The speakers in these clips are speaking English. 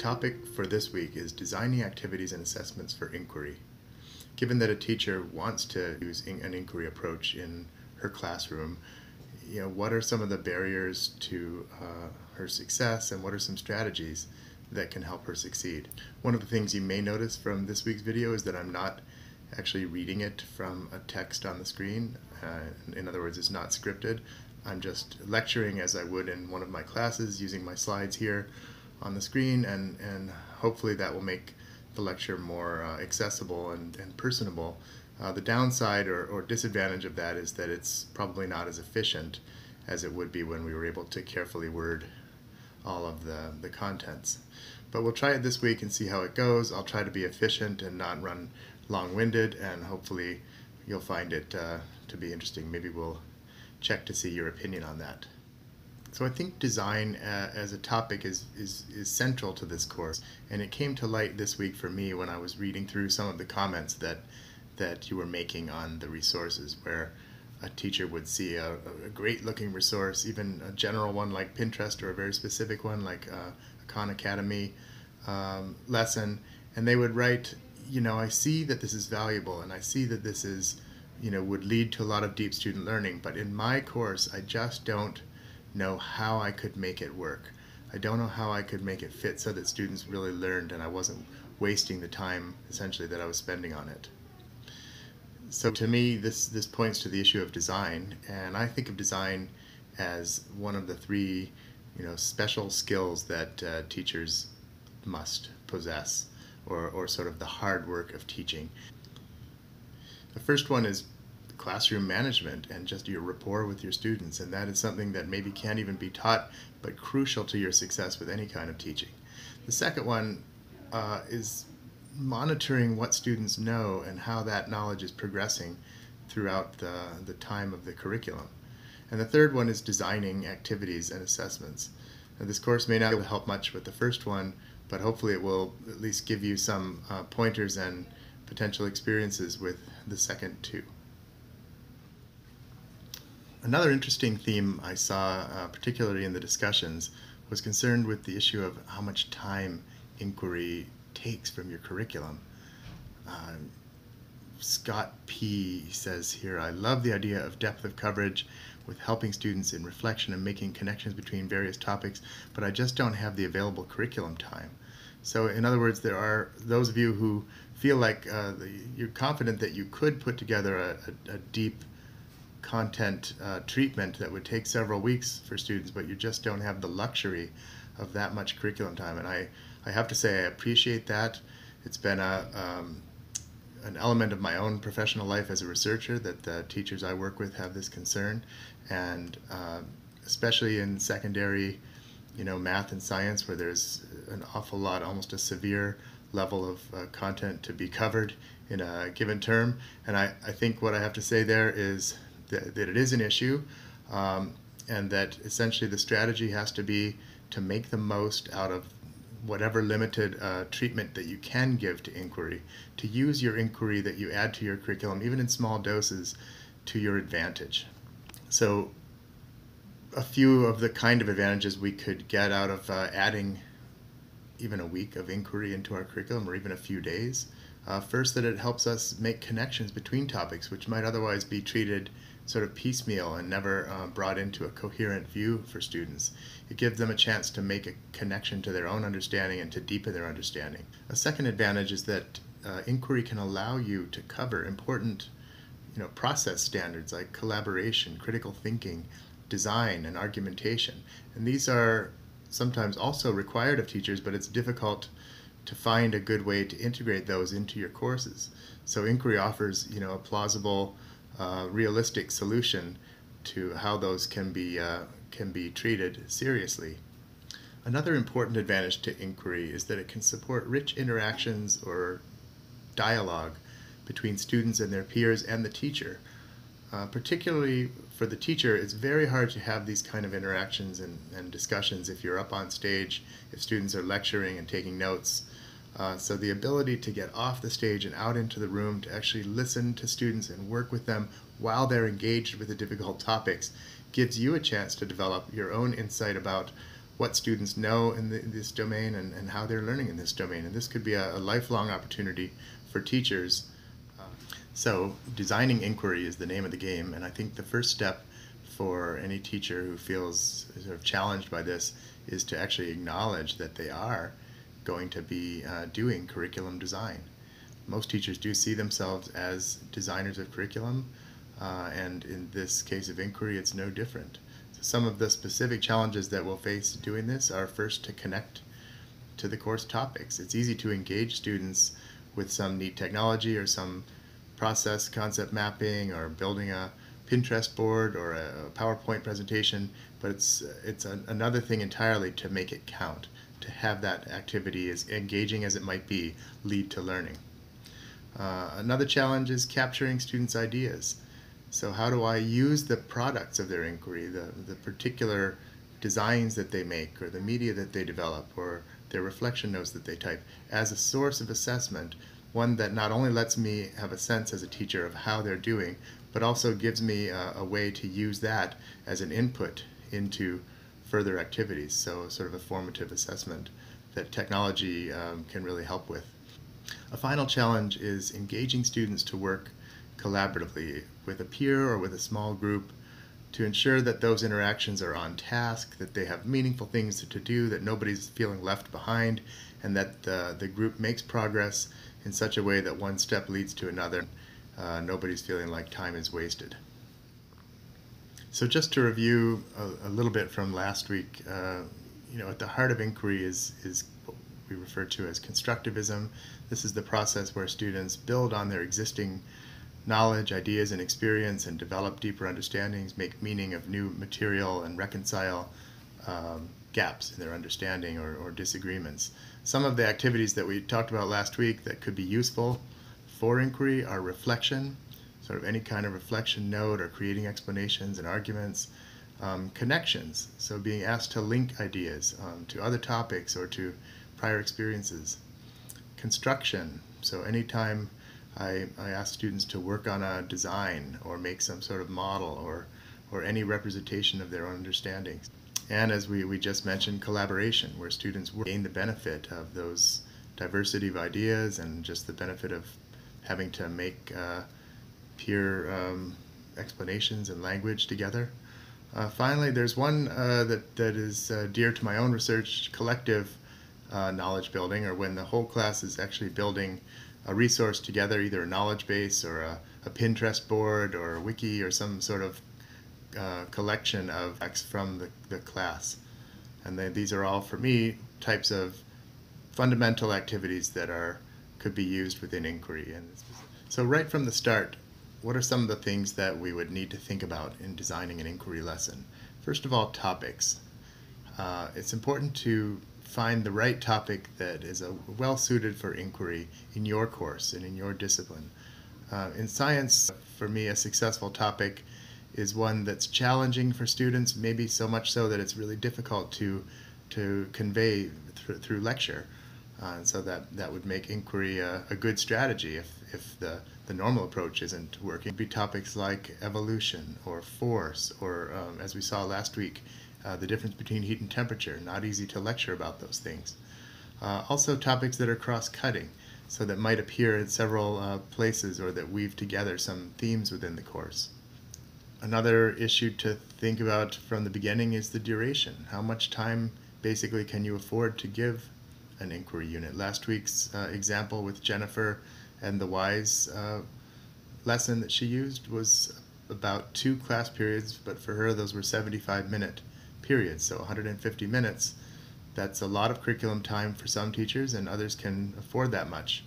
topic for this week is designing activities and assessments for inquiry. Given that a teacher wants to use an inquiry approach in her classroom, what are some of the barriers to her success, and what are some strategies that can help her succeed? One of the things you may notice from this week's video is that I'm not actually reading it from a text on the screen. In other words, it's not scripted. I'm just lecturing as I would in one of my classes, using my slides here on the screen, and hopefully that will make the lecture more accessible and personable. The downside or disadvantage of that is that it's probably not as efficient as it would be when we were able to carefully word all of the contents. But we'll try it this week and see how it goes. I'll try to be efficient and not run long-winded, and hopefully you'll find it to be interesting. Maybe we'll check to see your opinion on that. So I think design as a topic is central to this course, and it came to light this week for me when I was reading through some of the comments that you were making on the resources, where a teacher would see a great looking resource, even a general one like Pinterest, or a very specific one like a Khan Academy lesson, and they would write, I see that this is valuable, and I see that this is, would lead to a lot of deep student learning, but in my course I just don't know how I could make it work. I don't know how I could make it fit so that students really learned and I wasn't wasting the time essentially that I was spending on it. So to me, this points to the issue of design, and I think of design as one of the three special skills that teachers must possess, or sort of the hard work of teaching. The first one is classroom management and just your rapport with your students, and that is something that maybe can't even be taught, but crucial to your success with any kind of teaching. The second one is monitoring what students know and how that knowledge is progressing throughout the time of the curriculum. And the third one is designing activities and assessments. Now, this course may not be able to help much with the first one, but hopefully it will at least give you some pointers and potential experiences with the second two. Another interesting theme I saw, particularly in the discussions, was concerned with the issue of how much time inquiry takes from your curriculum. Scott P. says here, "I love the idea of depth of coverage with helping students in reflection and making connections between various topics, but I just don't have the available curriculum time." So in other words, there are those of you who feel like you're confident that you could put together a deep content treatment that would take several weeks for students, but you just don't have the luxury of that much curriculum time. And I have to say I appreciate that. It's been an element of my own professional life as a researcher that the teachers I work with have this concern, and especially in secondary math and science, where there's an awful lot, almost a severe level of content to be covered in a given term. And I think what I have to say there is that it is an issue, and that essentially the strategy has to be to make the most out of whatever limited treatment that you can give to inquiry, to use your inquiry that you add to your curriculum, even in small doses, to your advantage. So a few of the kind of advantages we could get out of adding even a week of inquiry into our curriculum, or even a few days. First, that it helps us make connections between topics which might otherwise be treated sort of piecemeal and never brought into a coherent view for students. It gives them a chance to make a connection to their own understanding and to deepen their understanding. A second advantage is that inquiry can allow you to cover important process standards like collaboration, critical thinking, design, and argumentation. And these are sometimes also required of teachers, but it's difficult to find a good way to integrate those into your courses. So inquiry offers a plausible, realistic solution to how those can be treated seriously. Another important advantage to inquiry is that it can support rich interactions or dialogue between students and their peers and the teacher. Particularly for the teacher, it's very hard to have these kind of interactions and discussions if you're up on stage, if students are lecturing and taking notes. So the ability to get off the stage and out into the room to actually listen to students and work with them while they're engaged with the difficult topics gives you a chance to develop your own insight about what students know in this domain and how they're learning in this domain. And this could be a lifelong opportunity for teachers. So designing inquiry is the name of the game, and I think the first step for any teacher who feels sort of challenged by this is to actually acknowledge that they are going to be doing curriculum design. Most teachers do see themselves as designers of curriculum, and in this case of inquiry, it's no different. So some of the specific challenges that we'll face doing this are first to connect to the course topics. It's easy to engage students with some neat technology or some process concept mapping or building a Pinterest board or a PowerPoint presentation, but it's another thing entirely to make it count, to have that activity, as engaging as it might be, lead to learning. Another challenge is capturing students' ideas. So how do I use the products of their inquiry, the particular designs that they make or the media that they develop or their reflection notes that they type as a source of assessment, one that not only lets me have a sense as a teacher of how they're doing, but also gives me a way to use that as an input into further activities, so sort of a formative assessment that technology can really help with. A final challenge is engaging students to work collaboratively with a peer or with a small group to ensure that those interactions are on task, that they have meaningful things to do, that nobody's feeling left behind, and that the group makes progress in such a way that one step leads to another. Nobody's feeling like time is wasted. So just to review a little bit from last week, at the heart of inquiry is what we refer to as constructivism. This is the process where students build on their existing knowledge, ideas, and experience and develop deeper understandings, make meaning of new material, and reconcile gaps in their understanding or disagreements. Some of the activities that we talked about last week that could be useful for inquiry are reflection, sort of any kind of reflection note or creating explanations and arguments. Connections, so being asked to link ideas to other topics or to prior experiences. Construction, so anytime I ask students to work on a design or make some sort of model or any representation of their own understandings. And as we just mentioned, collaboration, where students gain the benefit of those diversity of ideas and just the benefit of having to make peer explanations and language together. Finally, there's one that is dear to my own research, collective knowledge building, or when the whole class is actually building a resource together, either a knowledge base or a Pinterest board or a wiki or some sort of collection of texts from the class. And these are all, for me, types of fundamental activities that could be used within inquiry. And so right from the start, what are some of the things that we would need to think about in designing an inquiry lesson? First of all, topics. It's important to find the right topic that is well suited for inquiry in your course and in your discipline. In science, for me, a successful topic is one that's challenging for students, maybe so much so that it's really difficult to convey through lecture. And so that would make inquiry a good strategy if the normal approach isn't working. It'd be topics like evolution or force or, as we saw last week, the difference between heat and temperature. Not easy to lecture about those things. Also topics that are cross-cutting, so that might appear in several places or that weave together some themes within the course. Another issue to think about from the beginning is the duration. How much time basically can you afford to give an inquiry unit? Last week's example with Jennifer and the WISE lesson that she used was about 2 class periods, but for her those were 75-minute periods, so 150 minutes. That's a lot of curriculum time for some teachers, and others can afford that much.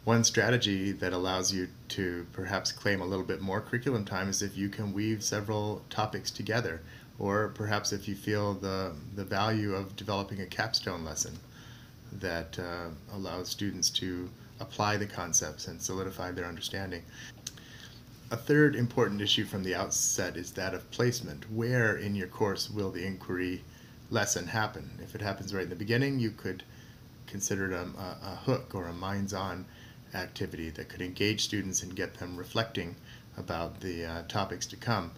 One strategy that allows you to perhaps claim a little bit more curriculum time is if you can weave several topics together, or perhaps if you feel the value of developing a capstone lesson that allows students to apply the concepts and solidify their understanding. A third important issue from the outset is that of placement. Where in your course will the inquiry lesson happen? If it happens right in the beginning, you could consider it a hook or a minds-on activity that could engage students and get them reflecting about the topics to come.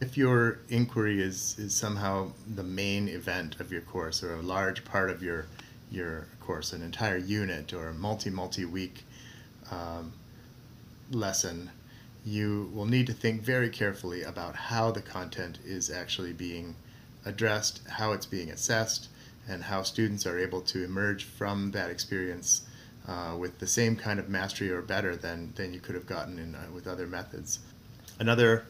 If your inquiry is somehow the main event of your course, or a large part of your course, an entire unit or a multi-week lesson, you will need to think very carefully about how the content is actually being addressed, how it's being assessed, and how students are able to emerge from that experience with the same kind of mastery or better than you could have gotten with other methods. Another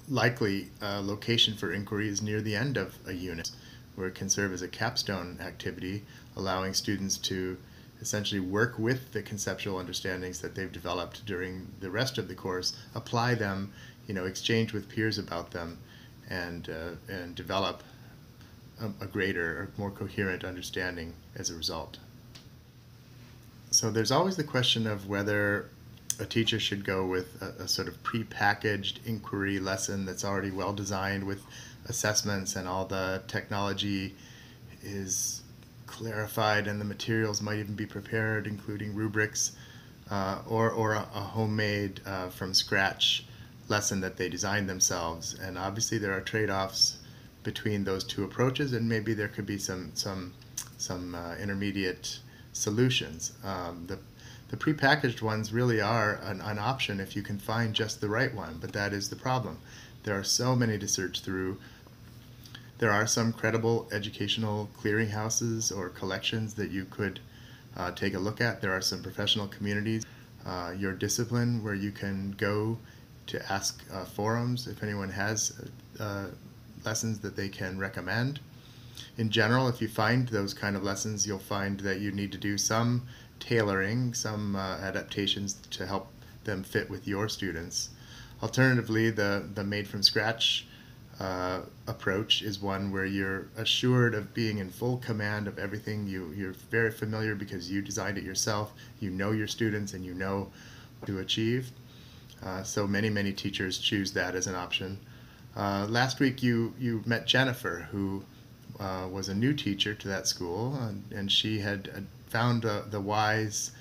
likely location for inquiry is near the end of a unit, where it can serve as a capstone activity, allowing students to essentially work with the conceptual understandings that they've developed during the rest of the course, apply them, exchange with peers about them, and develop a greater or more coherent understanding as a result. So there's always the question of whether a teacher should go with a sort of pre-packaged inquiry lesson that's already well designed with assessments, and all the technology is clarified and the materials might even be prepared, including rubrics, or a homemade from scratch lesson that they designed themselves. And obviously there are trade-offs between those two approaches, and maybe there could be some intermediate solutions. The prepackaged ones really are an option if you can find just the right one, but that is the problem. There are so many to search through. There are some credible educational clearinghouses or collections that you could take a look at. There are some professional communities, your discipline, where you can go to ask forums if anyone has lessons that they can recommend. In general, if you find those kind of lessons, you'll find that you need to do some tailoring, some adaptations to help them fit with your students. Alternatively, the made from scratch approach is one where you're assured of being in full command of everything. You're very familiar because you designed it yourself, you know your students, and you know what to achieve. So many teachers choose that as an option. Last week you met Jennifer, who was a new teacher to that school, and she had found the WISE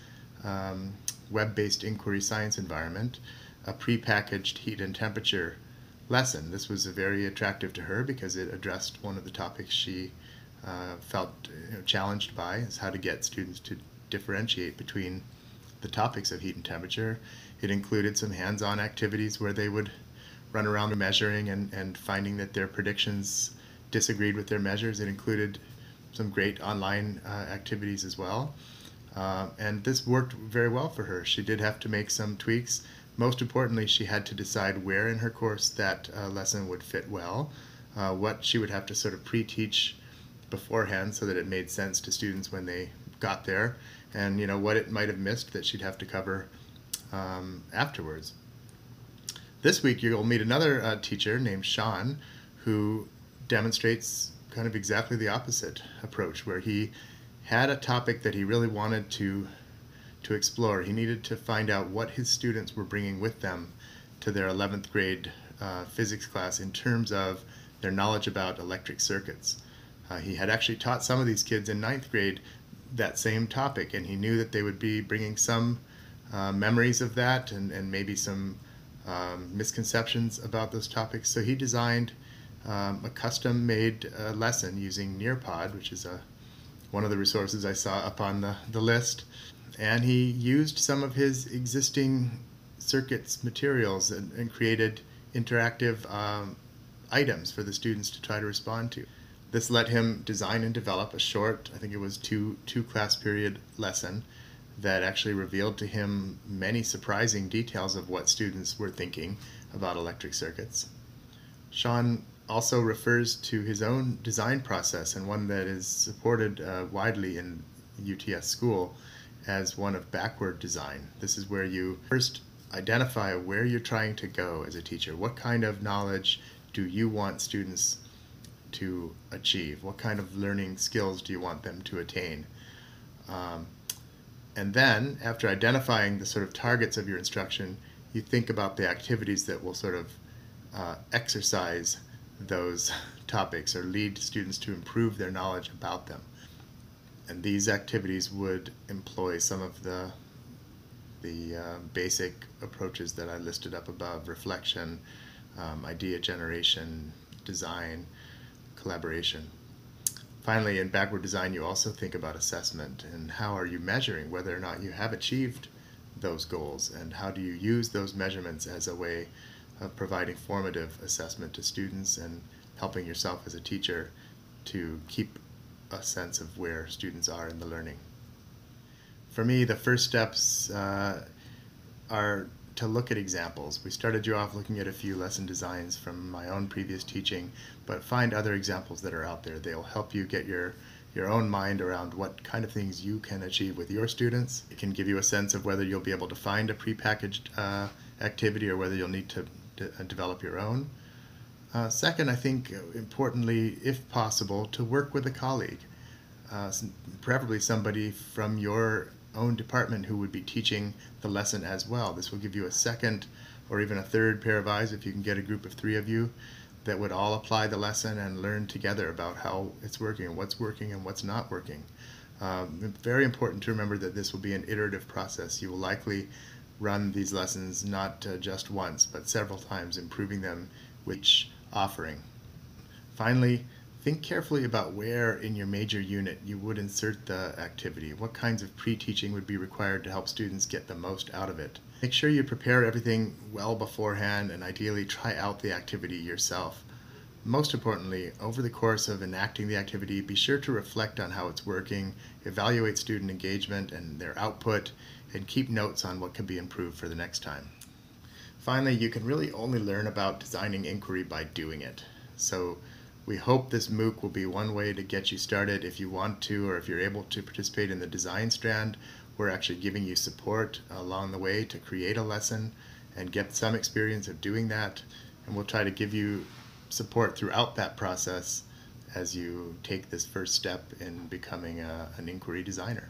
web-based inquiry science environment, a pre-packaged heat and temperature lesson. This was very attractive to her because it addressed one of the topics she felt challenged by, is how to get students to differentiate between the topics of heat and temperature. It included some hands-on activities where they would run around measuring and finding that their predictions disagreed with their measures. It included some great online activities as well. And this worked very well for her. She did have to make some tweaks. Most importantly, she had to decide where in her course that lesson would fit well, what she would have to sort of pre-teach beforehand so that it made sense to students when they got there, and what it might have missed that she'd have to cover afterwards. This week you'll meet another teacher named Sean, who demonstrates kind of exactly the opposite approach, where he had a topic that he really wanted to explore. He needed to find out what his students were bringing with them to their 11th grade physics class in terms of their knowledge about electric circuits. He had actually taught some of these kids in 9th grade that same topic, and he knew that they would be bringing some memories of that and maybe some misconceptions about those topics. So he designed a custom-made lesson using Nearpod, which is one of the resources I saw up on the list. And he used some of his existing circuits materials and created interactive items for the students to try to respond to. This let him design and develop a short, I think it was two class period lesson that actually revealed to him many surprising details of what students were thinking about electric circuits. Sean also refers to his own design process, and one that is supported widely in UTS school, as one of backward design. This is where you first identify where you're trying to go as a teacher. What kind of knowledge do you want students to achieve? What kind of learning skills do you want them to attain? And then, after identifying the sort of targets of your instruction, you think about the activities that will sort of exercise those topics or lead students to improve their knowledge about them. And these activities would employ some of the basic approaches that I listed up above: reflection, idea generation, design, collaboration. Finally, in backward design, you also think about assessment and how are you measuring whether or not you have achieved those goals, and how do you use those measurements as a way of providing formative assessment to students and helping yourself as a teacher to keep a sense of where students are in the learning. For me, the first steps are to look at examples. We started you off looking at a few lesson designs from my own previous teaching, but find other examples that are out there. They'll help you get your own mind around what kind of things you can achieve with your students. It can give you a sense of whether you'll be able to find a prepackaged activity or whether you'll need to develop your own. Second, I think importantly, if possible, to work with a colleague, preferably somebody from your own department who would be teaching the lesson as well. This will give you a second or even a third pair of eyes if you can get a group of 3 of you that would all apply the lesson and learn together about how it's working and what's not working. Very important to remember that this will be an iterative process. You will likely run these lessons not just once, but several times, improving them with each offering. Finally, think carefully about where in your major unit you would insert the activity. What kinds of pre-teaching would be required to help students get the most out of it? Make sure you prepare everything well beforehand and ideally try out the activity yourself. Most importantly, over the course of enacting the activity, be sure to reflect on how it's working, evaluate student engagement and their output, and keep notes on what can be improved for the next time. Finally, you can really only learn about designing inquiry by doing it. So we hope this MOOC will be one way to get you started. If you want to, or if you're able to participate in the design strand, we're actually giving you support along the way to create a lesson and get some experience of doing that. And we'll try to give you support throughout that process as you take this first step in becoming an inquiry designer.